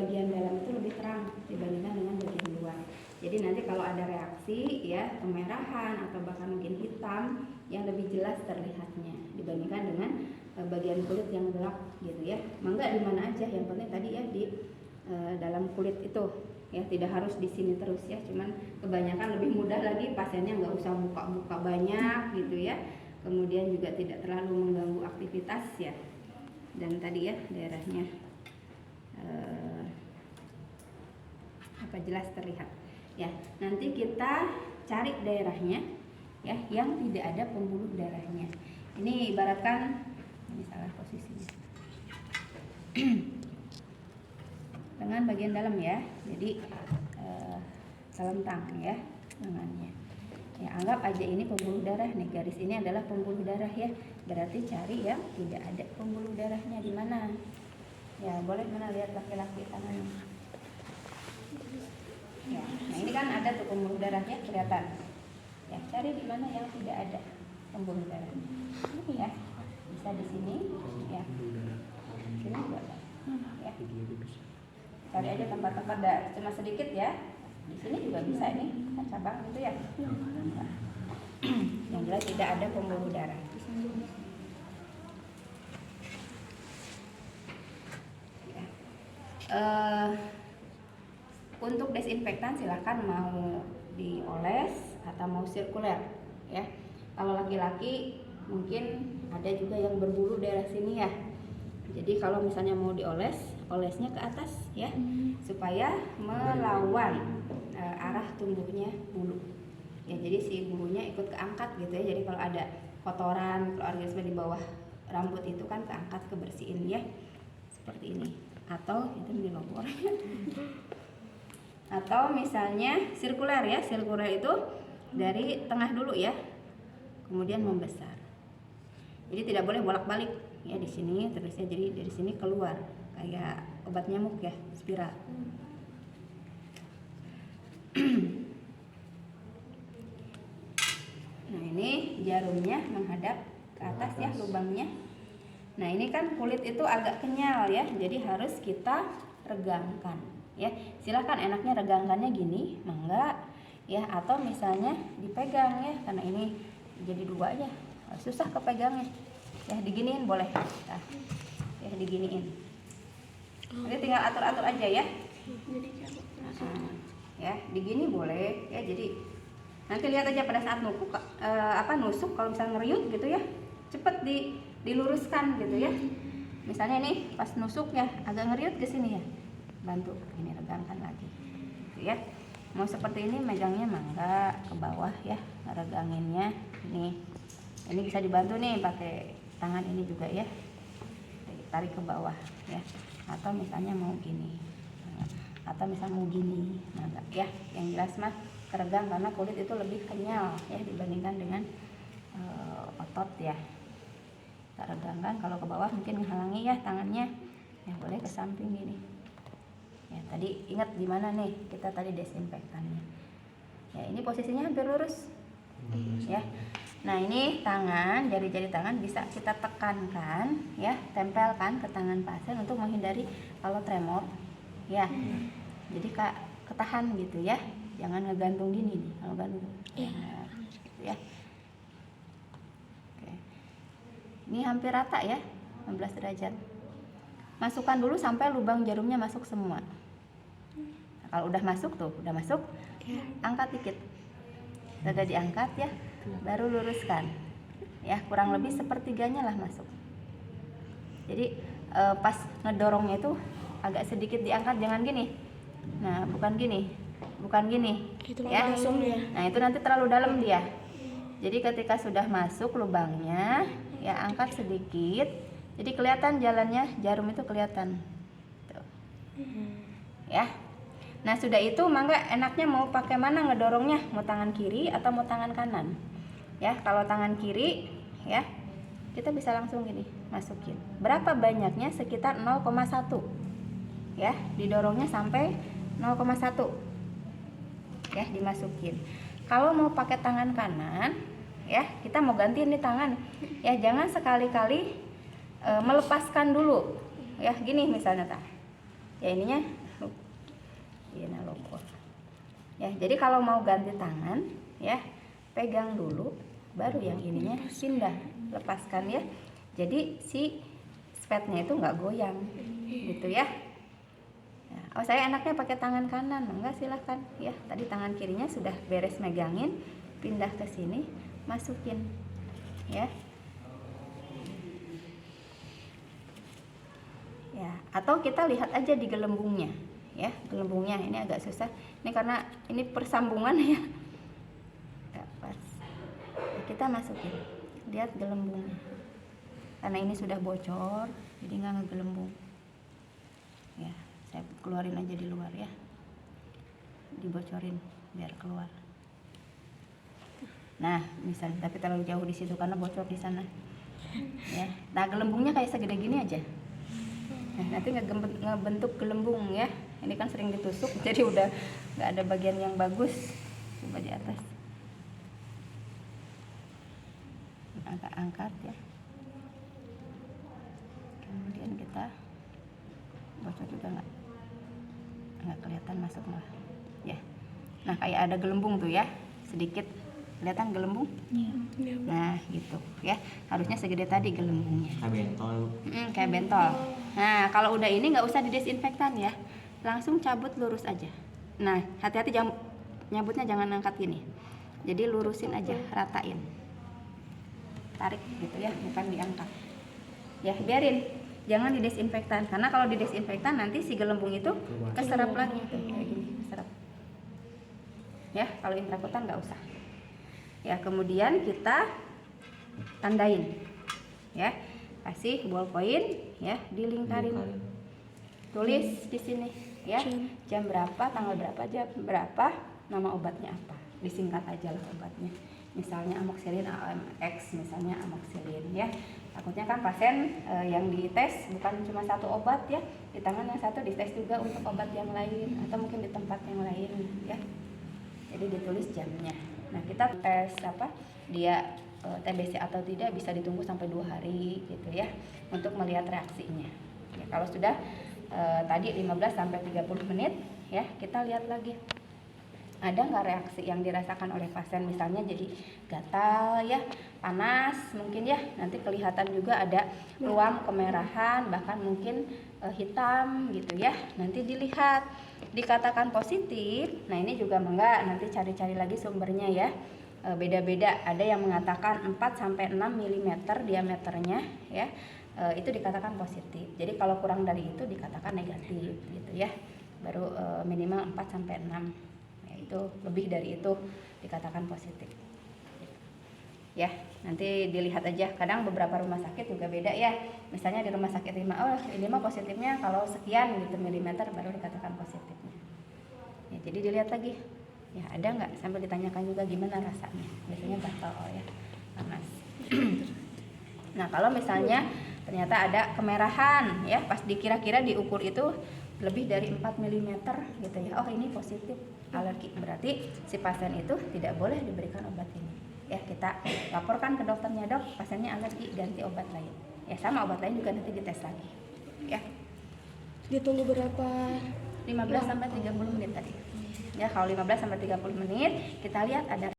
bagian dalam itu lebih terang dibandingkan dengan bagian luar. Jadi nanti kalau ada reaksi ya kemerahan atau bahkan mungkin hitam yang lebih jelas terlihatnya dibandingkan dengan bagian kulit yang gelap gitu ya. Mangga di mana aja, yang penting tadi ya di dalam kulit itu ya, tidak harus di sini terus ya. Cuman kebanyakan lebih mudah lagi pasiennya nggak usah buka-buka banyak gitu ya. Kemudian juga tidak terlalu mengganggu aktivitas ya. Dan tadi ya daerahnya jelas terlihat ya. Nanti kita cari daerahnya ya yang tidak ada pembuluh darahnya. Ini ibaratkan, ini salah posisinya, dengan bagian dalam ya. Jadi selentang ya lengannya ya. Anggap aja ini pembuluh darah nih, garis ini adalah pembuluh darah ya. Berarti cari yang tidak ada pembuluh darahnya di mana ya. Boleh mana lihat laki-laki tangannya ya. Nah ini kan ada tuh pembuluh darahnya kelihatan ya. Cari di mana yang tidak ada pembuluh darahnya ya. Bisa di sini ya, sini juga ada ya. Cari aja tempat-tempat cuma sedikit ya. Di sini juga bisa, ini kan cabang gitu ya. Yang jelas tidak ada pembuluh darah. Ya. Untuk desinfektan silahkan mau dioles atau mau sirkuler ya. Kalau laki-laki mungkin ada juga yang berbulu daerah sini ya. Jadi kalau misalnya mau dioles, olesnya ke atas ya, supaya melawan arah tumbuhnya bulu ya. Jadi si bulunya ikut keangkat gitu ya. Jadi kalau ada kotoran, kalau organisme di bawah rambut itu kan keangkat, kebersihin ya, seperti ini. Atau itu di lobor atau misalnya sirkuler ya. Sirkuler itu dari tengah dulu ya, kemudian membesar. Jadi tidak boleh bolak-balik ya, di sini terusnya, jadi dari sini keluar kayak obat nyamuk ya, spiral. Nah ini jarumnya menghadap ke atas ya, lubangnya. Nah ini kan kulit itu agak kenyal ya, jadi harus kita regangkan ya. Silahkan enaknya regangkannya gini, mangga ya, atau misalnya dipegang ya, karena ini jadi dua aja, susah kepegangnya ya. Diginiin boleh nah, ya, diginiin. Nanti tinggal atur-atur aja ya. Ya digini boleh ya. Jadi nanti lihat aja pada saat nusuk kalau misalnya ngeriut gitu ya, cepet diluruskan gitu ya. Misalnya nih pas nusuk ya agak ngeriut ke sini ya, bantu ini regangkan lagi gitu ya. Mau seperti ini megangnya mangga ke bawah ya, reganginnya ini bisa dibantu nih pakai tangan ini juga ya, tarik ke bawah ya. Atau misalnya mau gini, atau misalnya mau gini, mangga ya. Yang jelas mah keregang karena kulit itu lebih kenyal ya dibandingkan dengan otot ya. Tak regangkan, kalau ke bawah mungkin menghalangi ya tangannya ya, boleh ke samping gini ya. Tadi ingat di mana nih kita tadi desinfektannya ya. Ini posisinya hampir lurus ya. Nah ini tangan, jari-jari tangan bisa kita tekankan ya, tempelkan ke tangan pasien untuk menghindari kalau tremor ya. Jadi ketahan gitu ya, jangan ngegantung gini nih. Kalau gantung gitu ya. Oke. Ini hampir rata ya, 16 derajat. Masukkan dulu sampai lubang jarumnya masuk semua. Nah, kalau udah masuk tuh, angkat dikit. Udah diangkat ya, baru luruskan ya, kurang lebih sepertiganya lah masuk. Jadi pas ngedorongnya itu agak sedikit diangkat, jangan gini. Nah bukan gini itu ya. Langsung ya. Nah itu nanti terlalu dalam dia. Jadi ketika sudah masuk lubangnya ya, angkat sedikit, jadi kelihatan jalannya, jarum itu kelihatan tuh. Ya. Nah sudah itu mangga enaknya mau pakai mana ngedorongnya, mau tangan kiri atau mau tangan kanan ya. Kalau tangan kiri ya kita bisa langsung gini masukin. Berapa banyaknya? Sekitar 0,1 ya, didorongnya sampai 0,1 ya, dimasukin. Kalau mau pakai tangan kanan ya, kita mau gantiin nih tangan ya, jangan sekali-kali melepaskan dulu ya. Gini misalnya ya, ininya Inaloko. Ya, jadi kalau mau ganti tangan ya, pegang dulu baru yang ininya pindah, lepaskan ya. Jadi si spatnya itu nggak goyang gitu ya. Oh, saya enaknya pakai tangan kanan. Enggak, silahkan ya. Tadi tangan kirinya sudah beres megangin, pindah ke sini, masukin ya. Ya, atau kita lihat aja di gelembungnya ya. Gelembungnya ini agak susah. Ini karena ini persambungan ya. Nggak pas. Kita masukin. Lihat gelembungnya. Karena ini sudah bocor, jadi nggak ngegelembung. Ya, saya keluarin aja di luar ya, dibocorin biar keluar. Nah, misalnya tapi terlalu jauh di situ karena bocor di sana. Ya, nah gelembungnya kayak segede gini aja. Nah, nanti ngebentuk gelembung ya. Ini kan sering ditusuk, jadi udah nggak ada bagian yang bagus. Coba di atas, angkat ya. Kemudian kita bocor juga nggak kelihatan masuk malah ya. Nah, kayak ada gelembung tuh ya, sedikit kelihatan gelembung. Nah gitu ya, harusnya segede tadi gelembungnya, kayak bentol. Kayak bentol. Nah, kalau udah ini nggak usah didesinfektan ya, langsung cabut lurus aja. Nah, hati-hati nyabutnya jangan angkat gini, jadi lurusin aja, ratain, tarik gitu ya, bukan diangkat ya. Biarin, jangan didesinfektan, karena kalau didesinfektan nanti si gelembung itu keserap lagi tuh, kayak gini, keserap ya. Kalau intrakutan nggak usah ya. Kemudian kita tandain ya, kasih ballpoint ya, dilingkarin, tulis di sini ya, jam berapa, tanggal berapa, jam berapa, nama obatnya apa, disingkat aja lah obatnya, misalnya amoxicillin AMX, misalnya amoxicillin ya. Takutnya kan pasien yang dites bukan cuma satu obat ya, di tangan yang satu dites juga untuk obat yang lain atau mungkin di tempat yang lain ya. Jadi ditulis jamnya. Nah, kita tes apa dia TBC atau tidak bisa ditunggu sampai 2 hari gitu ya, untuk melihat reaksinya ya. Kalau sudah tadi 15 sampai 30 menit ya, kita lihat lagi ada nggak reaksi yang dirasakan oleh pasien, misalnya jadi gatal ya, panas mungkin ya, nanti kelihatan juga ada ruam kemerahan, bahkan mungkin hitam gitu ya. Nanti dilihat, dikatakan positif. Nah, ini juga enggak, nanti cari-cari lagi sumbernya ya. Beda-beda, ada yang mengatakan 4 sampai 6 mm diameternya ya, itu dikatakan positif. Jadi kalau kurang dari itu dikatakan negatif gitu ya. Baru minimal 4 sampai 6. Itu lebih dari itu dikatakan positif ya. Nanti dilihat aja, kadang beberapa rumah sakit juga beda ya. Misalnya di rumah sakit ini, oh ini mah positifnya kalau sekian gitu milimeter baru dikatakan positifnya ya. Jadi dilihat lagi ya, ada nggak, sambil ditanyakan juga gimana rasanya, biasanya gatal ya, panas. Nah, kalau misalnya ternyata ada kemerahan ya, pas dikira-kira diukur itu lebih dari 4 mm gitu ya, oh ini positif alergi, berarti si pasien itu tidak boleh diberikan obat ini ya. Kita laporkan ke dokternya, dok pasiennya alergi, ganti obat lain ya. Sama obat lain juga nanti dites lagi ya. Ditunggu berapa? 15 sampai 30 menit tadi ya. Kalau 15 sampai 30 menit kita lihat ada